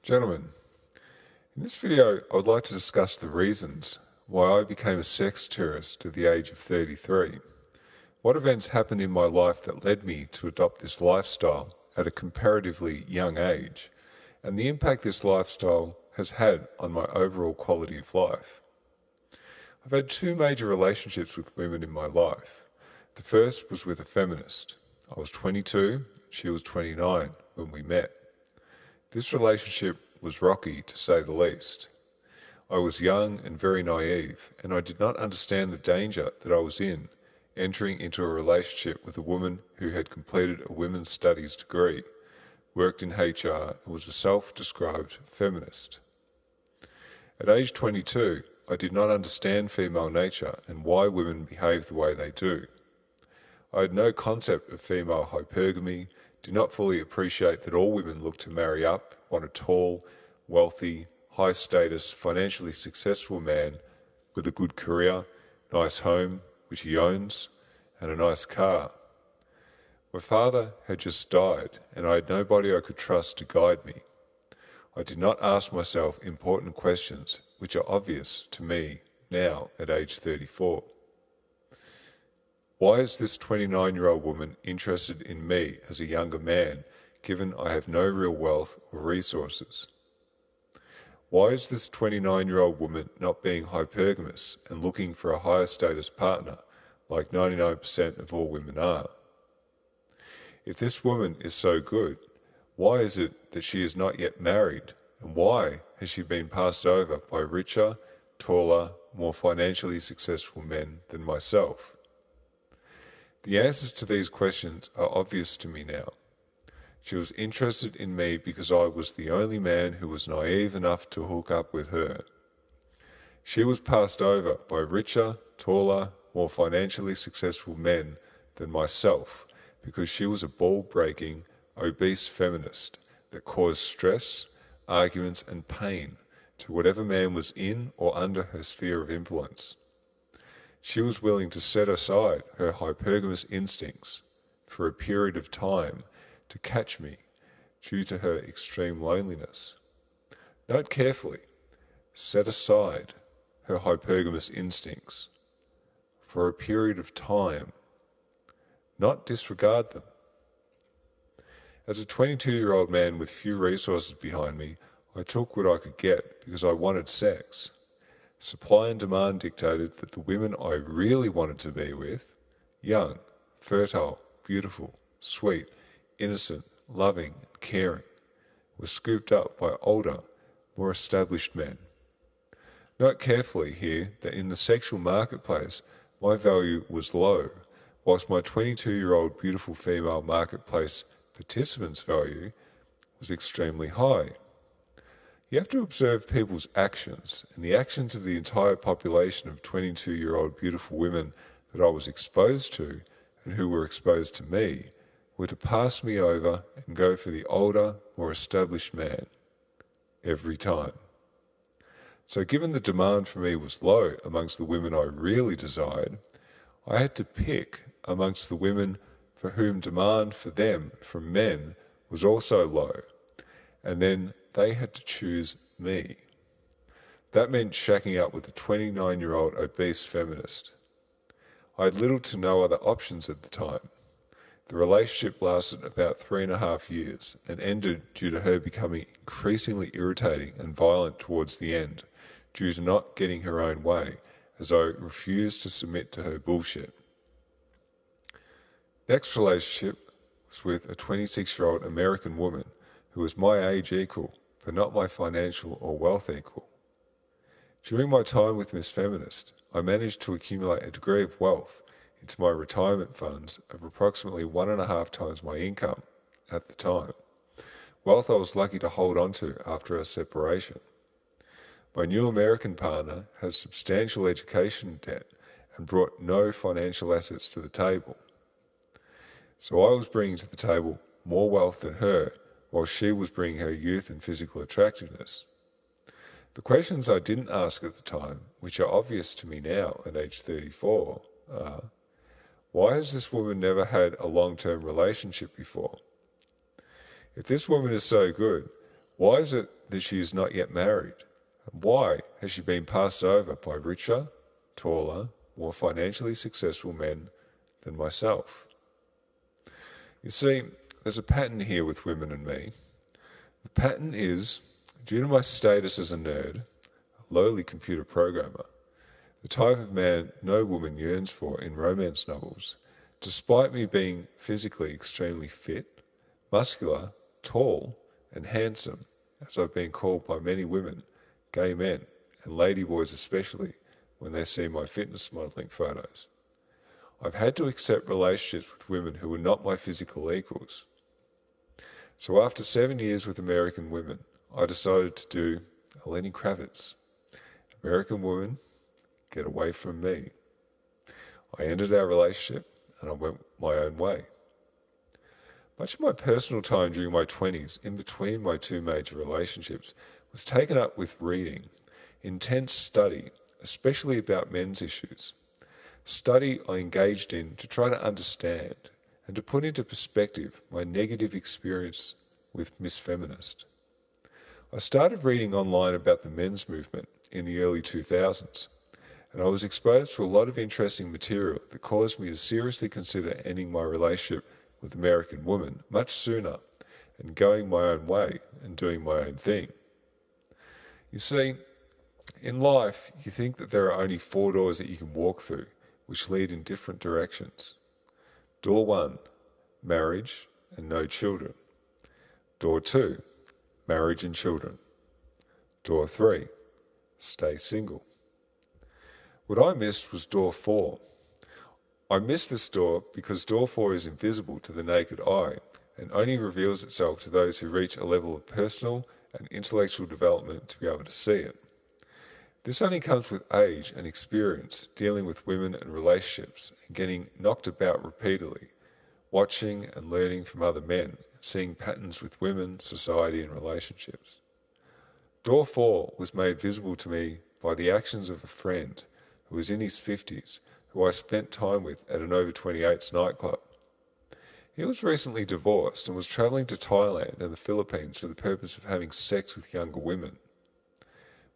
Gentlemen, in this video I would like to discuss the reasons why I became a sex tourist at the age of 33. What events happened in my life that led me to adopt this lifestyle at a comparatively young age, and the impact this lifestyle has had on my overall quality of life. I've had two major relationships with women in my life. The first was with a feminist. I was 22, she was 29 when we met. This relationship was rocky, to say the least. I was young and very naive, and I did not understand the danger that I was in entering into a relationship with a woman who had completed a women's studies degree, worked in HR, and was a self-described feminist. At age 22, I did not understand female nature and why women behave the way they do. I had no concept of female hypergamy, did not fully appreciate that all women look to marry up and want a tall, wealthy, high-status, financially successful man with a good career, nice home, which he owns, and a nice car. My father had just died, and I had nobody I could trust to guide me. I did not ask myself important questions which are obvious to me now at age 34. Why is this 29-year-old woman interested in me as a younger man, given I have no real wealth or resources? Why is this 29-year-old woman not being hypergamous and looking for a higher status partner, like 99% of all women are? If this woman is so good, why is it that she is not yet married, and why has she been passed over by richer, taller, more financially successful men than myself? The answers to these questions are obvious to me now. She was interested in me because I was the only man who was naive enough to hook up with her. She was passed over by richer, taller, more financially successful men than myself because she was a ball-breaking, obese feminist that caused stress, arguments and pain to whatever man was in or under her sphere of influence. She was willing to set aside her hypergamous instincts for a period of time to catch me due to her extreme loneliness. Note carefully, set aside her hypergamous instincts for a period of time, not disregard them. As a 22-year-old man with few resources behind me, I took what I could get because I wanted sex. Supply and demand dictated that the women I really wanted to be with, young, fertile, beautiful, sweet, innocent, loving, and caring, were scooped up by older, more established men. Note carefully here that in the sexual marketplace, my value was low, whilst my 22-year-old beautiful female marketplace participant's value was extremely high. You have to observe people's actions, and the actions of the entire population of 22-year-old beautiful women that I was exposed to and who were exposed to me were to pass me over and go for the older, more established man every time. So given the demand for me was low amongst the women I really desired, I had to pick amongst the women for whom demand for them from men was also low, and then they had to choose me. That meant shacking up with a 29-year-old obese feminist. I had little to no other options at the time. The relationship lasted about 3.5 years and ended due to her becoming increasingly irritating and violent towards the end, due to not getting her own way, as I refused to submit to her bullshit. Next relationship was with a 26-year-old American woman who was my age equal, but not my financial or wealth equal. During my time with Miss Feminist, I managed to accumulate a degree of wealth into my retirement funds of approximately 1.5 times my income at the time, wealth I was lucky to hold on to after our separation. My new American partner has substantial education debt and brought no financial assets to the table. So I was bringing to the table more wealth than her, while she was bringing her youth and physical attractiveness. The questions I didn't ask at the time, which are obvious to me now at age 34, are, why has this woman never had a long-term relationship before? If this woman is so good, why is it that she is not yet married? And why has she been passed over by richer, taller, more financially successful men than myself? You see, there's a pattern here with women and me. The pattern is, due to my status as a nerd, a lowly computer programmer, the type of man no woman yearns for in romance novels, despite me being physically extremely fit, muscular, tall, and handsome, as I've been called by many women, gay men, and ladyboys especially, when they see my fitness modelling photos. I've had to accept relationships with women who were not my physical equals. So after 7 years with American women, I decided to do a Lenny Kravitz. American woman, get away from me. I ended our relationship and I went my own way. Much of my personal time during my 20s, in between my two major relationships, was taken up with reading, intense study, especially about men's issues. Study I engaged in to try to understand and to put into perspective my negative experience with Miss Feminist. I started reading online about the men's movement in the early 2000s, and I was exposed to a lot of interesting material that caused me to seriously consider ending my relationship with American women much sooner and going my own way and doing my own thing. You see, in life, you think that there are only 4 doors that you can walk through, which lead in different directions. Door 1, marriage and no children. Door 2, marriage and children. Door 3, stay single. What I missed was door 4. I missed this door because door 4 is invisible to the naked eye and only reveals itself to those who reach a level of personal and intellectual development to be able to see it. This only comes with age and experience dealing with women and relationships and getting knocked about repeatedly, watching and learning from other men, seeing patterns with women, society and relationships. Door 4 was made visible to me by the actions of a friend who was in his 50s, who I spent time with at an over 28s nightclub. He was recently divorced and was travelling to Thailand and the Philippines for the purpose of having sex with younger women.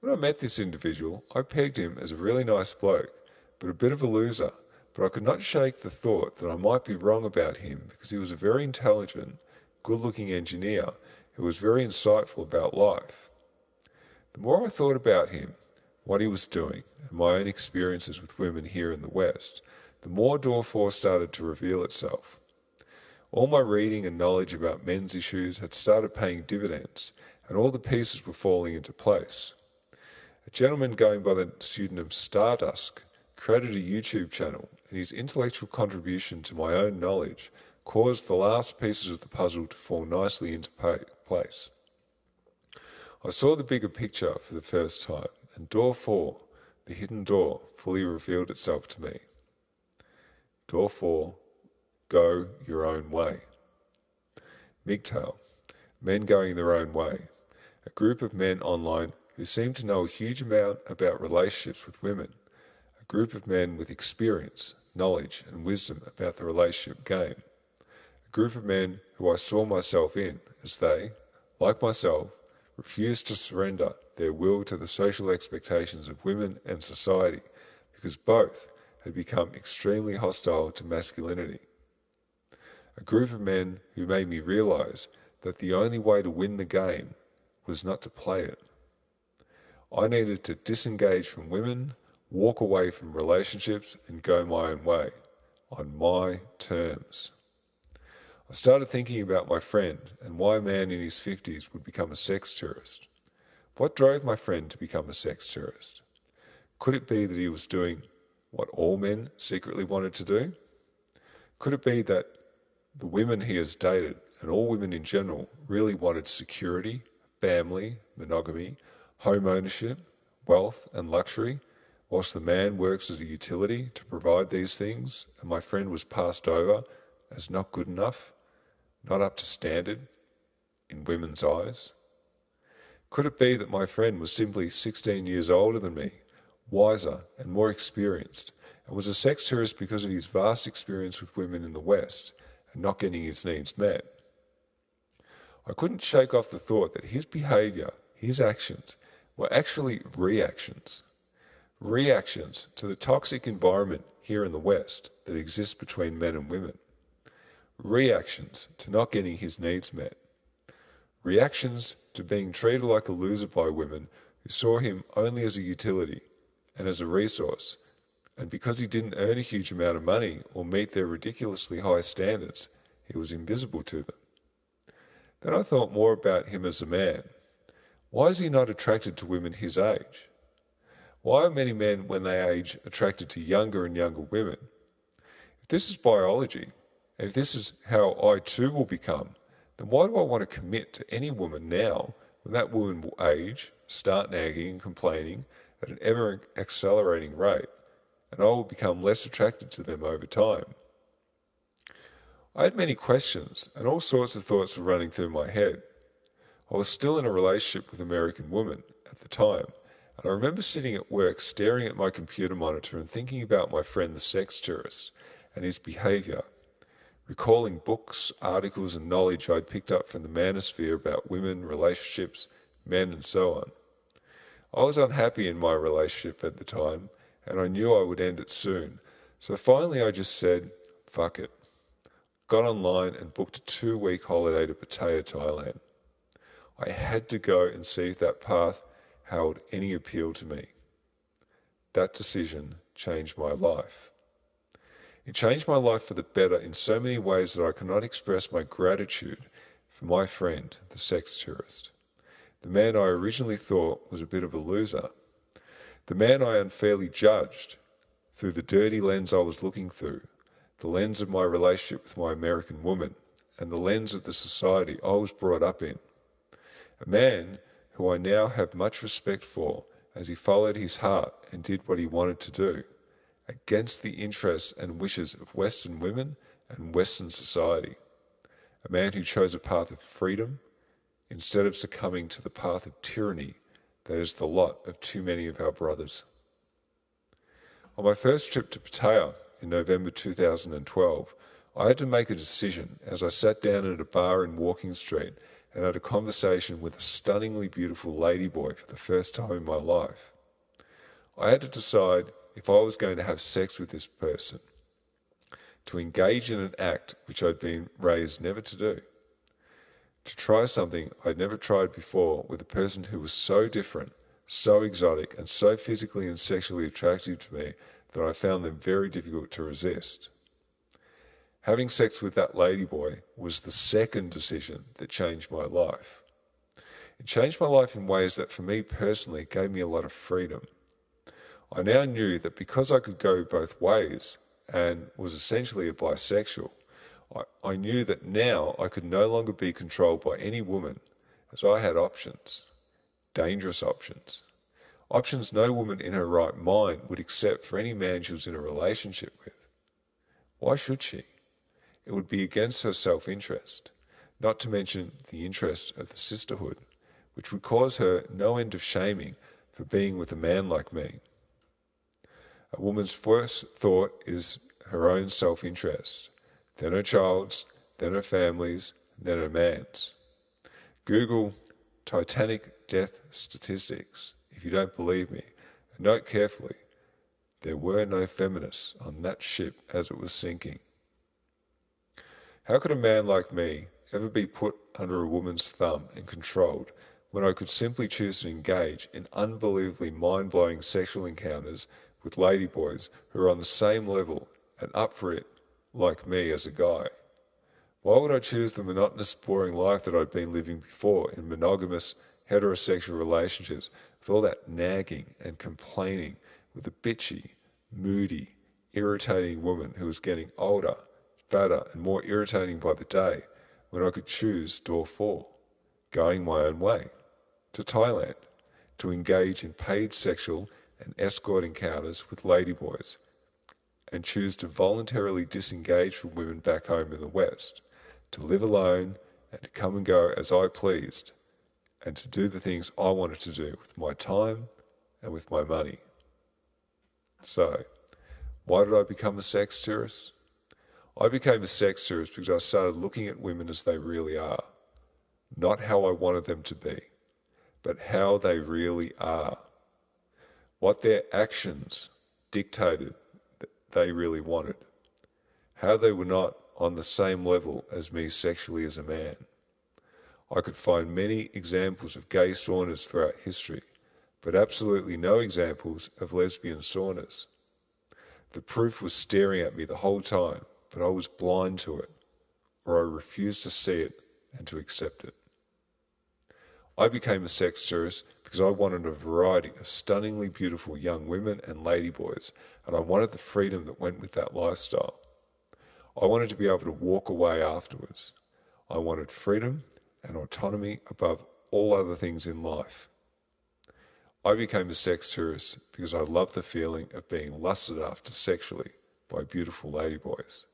When I met this individual, I pegged him as a really nice bloke, but a bit of a loser, but I could not shake the thought that I might be wrong about him because he was a very intelligent, good-looking engineer who was very insightful about life. The more I thought about him, what he was doing, and my own experiences with women here in the West, the more door 4 started to reveal itself. All my reading and knowledge about men's issues had started paying dividends, and all the pieces were falling into place. A gentleman going by the pseudonym Stardust created a YouTube channel, and his intellectual contribution to my own knowledge caused the last pieces of the puzzle to fall nicely into place. I saw the bigger picture for the first time, and door 4, the hidden door, fully revealed itself to me. Door 4, go your own way. MGTOW, men going their own way, a group of men online who seem to know a huge amount about relationships with women, a group of men with experience, knowledge and wisdom about the relationship game, a group of men who I saw myself in as they, like myself, refused to surrender their will to the social expectations of women and society because both had become extremely hostile to masculinity. A group of men who made me realize that the only way to win the game was not to play it. I needed to disengage from women, walk away from relationships and go my own way, on my terms. I started thinking about my friend and why a man in his 50s would become a sex tourist. What drove my friend to become a sex tourist? Could it be that he was doing what all men secretly wanted to do? Could it be that the women he has dated, and all women in general, really wanted security, family, monogamy, home ownership, wealth and luxury, whilst the man works as a utility to provide these things, and my friend was passed over as not good enough, not up to standard in women's eyes? Could it be that my friend was simply 16 years older than me, wiser and more experienced, and was a sex tourist because of his vast experience with women in the West and not getting his needs met? I couldn't shake off the thought that his behaviour, his actions were actually reactions. Reactions to the toxic environment here in the West that exists between men and women. Reactions to not getting his needs met. Reactions to being treated like a loser by women who saw him only as a utility and as a resource, and because he didn't earn a huge amount of money or meet their ridiculously high standards, he was invisible to them. Then I thought more about him as a man. Why is he not attracted to women his age? Why are many men, when they age, attracted to younger and younger women? If this is biology, and if this is how I too will become, then why do I want to commit to any woman now when that woman will age, start nagging and complaining at an ever-accelerating rate, and I will become less attracted to them over time? I had many questions, and all sorts of thoughts were running through my head. I was still in a relationship with an American woman at the time, and I remember sitting at work staring at my computer monitor and thinking about my friend the sex tourist and his behaviour, recalling books, articles and knowledge I'd picked up from the manosphere about women, relationships, men and so on. I was unhappy in my relationship at the time, and I knew I would end it soon, so finally I just said, fuck it. Got online and booked a 2-week holiday to Pattaya, Thailand. I had to go and see if that path held any appeal to me. That decision changed my life. It changed my life for the better in so many ways that I cannot express my gratitude for my friend, the sex tourist. The man I originally thought was a bit of a loser. The man I unfairly judged through the dirty lens I was looking through, the lens of my relationship with my American woman, and the lens of the society I was brought up in. A man who I now have much respect for as he followed his heart and did what he wanted to do, against the interests and wishes of Western women and Western society. A man who chose a path of freedom instead of succumbing to the path of tyranny that is the lot of too many of our brothers. On my first trip to Pattaya in November 2012, I had to make a decision as I sat down at a bar in Walking Street and had a conversation with a stunningly beautiful ladyboy for the first time in my life. I had to decide if I was going to have sex with this person, to engage in an act which I'd been raised never to do, to try something I'd never tried before with a person who was so different, so exotic, and so physically and sexually attractive to me that I found them very difficult to resist. Having sex with that ladyboy was the second decision that changed my life. It changed my life in ways that for me personally gave me a lot of freedom. I now knew that because I could go both ways and was essentially a bisexual, I knew that now I could no longer be controlled by any woman, as I had options, dangerous options. Options no woman in her right mind would accept for any man she was in a relationship with. Why should she? It would be against her self-interest, not to mention the interest of the sisterhood, which would cause her no end of shaming for being with a man like me. A woman's first thought is her own self-interest, then her child's, then her family's, then her man's. Google Titanic death statistics if you don't believe me, and note carefully, there were no feminists on that ship as it was sinking. How could a man like me ever be put under a woman's thumb and controlled when I could simply choose to engage in unbelievably mind-blowing sexual encounters with ladyboys who are on the same level and up for it like me as a guy? Why would I choose the monotonous, boring life that I'd been living before in monogamous, heterosexual relationships with all that nagging and complaining with a bitchy, moody, irritating woman who was getting older, fatter and more irritating by the day when I could choose door 4, going my own way, to Thailand, to engage in paid sexual and escort encounters with ladyboys, and choose to voluntarily disengage from women back home in the West, to live alone and to come and go as I pleased, and to do the things I wanted to do with my time and with my money. So, why did I become a sex tourist? I became a sex tourist because I started looking at women as they really are, not how I wanted them to be, but how they really are, what their actions dictated that they really wanted, how they were not on the same level as me sexually as a man. I could find many examples of gay saunas throughout history, but absolutely no examples of lesbian saunas. The proof was staring at me the whole time, but I was blind to it, or I refused to see it and to accept it. I became a sex tourist because I wanted a variety of stunningly beautiful young women and ladyboys, and I wanted the freedom that went with that lifestyle. I wanted to be able to walk away afterwards. I wanted freedom and autonomy above all other things in life. I became a sex tourist because I loved the feeling of being lusted after sexually by beautiful ladyboys.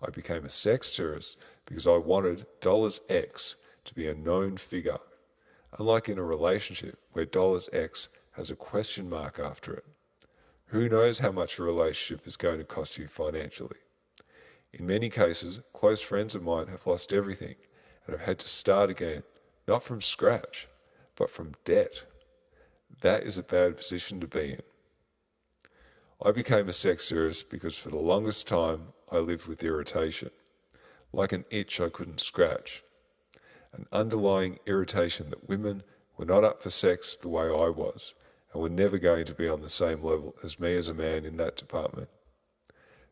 I became a sex tourist because I wanted $X to be a known figure, unlike in a relationship where $X has a question mark after it. Who knows how much a relationship is going to cost you financially? In many cases, close friends of mine have lost everything and have had to start again, not from scratch, but from debt. That is a bad position to be in. I became a sex tourist because for the longest time I lived with irritation, like an itch I couldn't scratch, an underlying irritation that women were not up for sex the way I was, and were never going to be on the same level as me as a man in that department.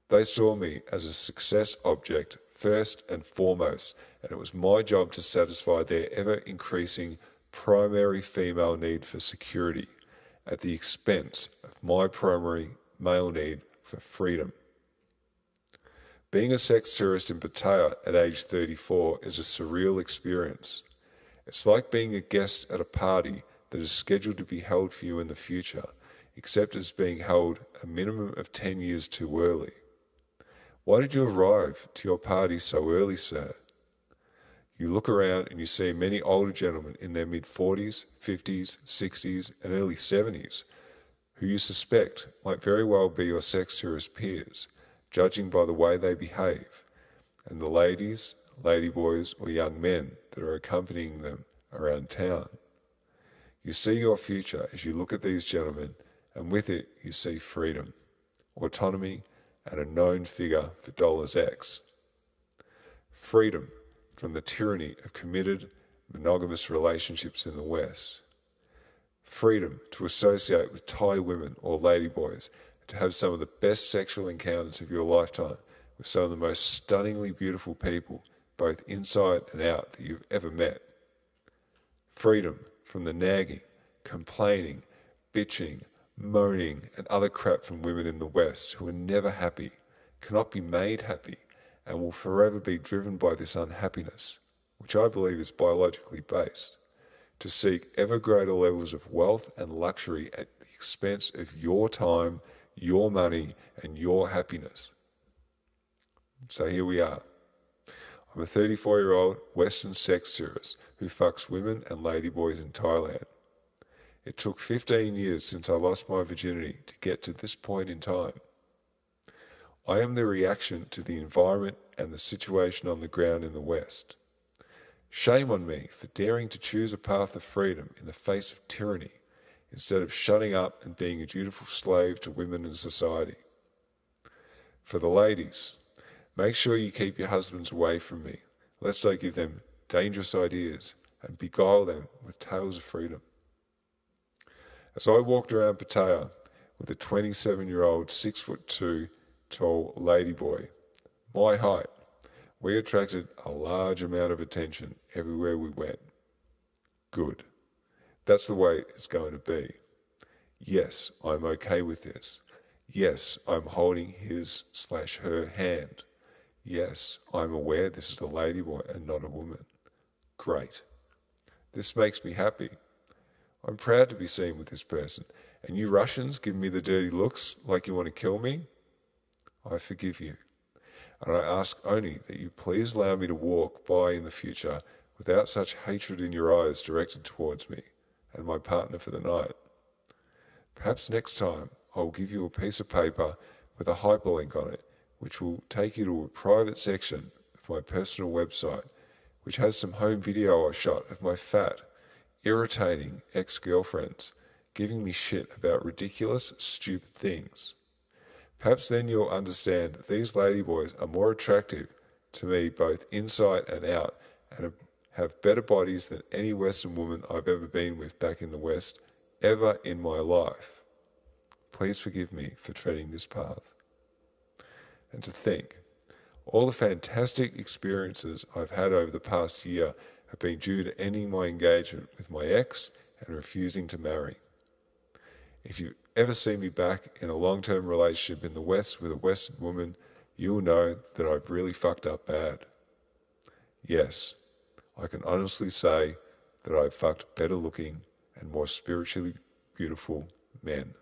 They saw me as a success object first and foremost, and it was my job to satisfy their ever-increasing primary female need for security at the expense of my primary male need for freedom. Being a sex tourist in Pattaya at age 34 is a surreal experience. It's like being a guest at a party that is scheduled to be held for you in the future, except it's being held a minimum of 10 years too early. Why did you arrive to your party so early, sir? You look around and you see many older gentlemen in their mid-40s, 50s, 60s, and early 70s, who you suspect might very well be your sex tourist peers, judging by the way they behave, and the ladies, ladyboys, or young men that are accompanying them around town. You see your future as you look at these gentlemen, and with it you see freedom, autonomy, and a known figure for $X. Freedom from the tyranny of committed, monogamous relationships in the West. Freedom to associate with Thai women or ladyboys, and to have some of the best sexual encounters of your lifetime with some of the most stunningly beautiful people, both inside and out, that you've ever met. Freedom from the nagging, complaining, bitching, moaning, and other crap from women in the West who are never happy, cannot be made happy, and will forever be driven by this unhappiness, which I believe is biologically based, to seek ever greater levels of wealth and luxury at the expense of your time, your money, and your happiness. So here we are. I'm a 34-year-old Western sex tourist who fucks women and ladyboys in Thailand. It took 15 years since I lost my virginity to get to this point in time. I am the reaction to the environment and the situation on the ground in the West. Shame on me for daring to choose a path of freedom in the face of tyranny, instead of shutting up and being a dutiful slave to women and society. For the ladies, make sure you keep your husbands away from me, lest I give them dangerous ideas and beguile them with tales of freedom. As I walked around Pattaya with a 27-year-old 6'2" tall ladyboy, my height, we attracted a large amount of attention everywhere we went. Good. That's the way it's going to be. Yes, I'm okay with this. Yes, I'm holding his/her hand. Yes, I'm aware this is a ladyboy and not a woman. Great. This makes me happy. I'm proud to be seen with this person, and you Russians give me the dirty looks like you want to kill me? I forgive you, and I ask only that you please allow me to walk by in the future without such hatred in your eyes directed towards me and my partner for the night. Perhaps next time I will give you a piece of paper with a hyperlink on it, which will take you to a private section of my personal website, which has some home video I shot of my fat, irritating ex-girlfriends giving me shit about ridiculous, stupid things. Perhaps then you'll understand that these ladyboys are more attractive to me both inside and out, and have better bodies than any Western woman I've ever been with back in the West, ever in my life. Please forgive me for treading this path. And to think, all the fantastic experiences I've had over the past year have been due to ending my engagement with my ex and refusing to marry. If you ever see me back in a long-term relationship in the West with a Western woman, you'll know that I've really fucked up bad. Yes, I can honestly say that I've fucked better looking and more spiritually beautiful men.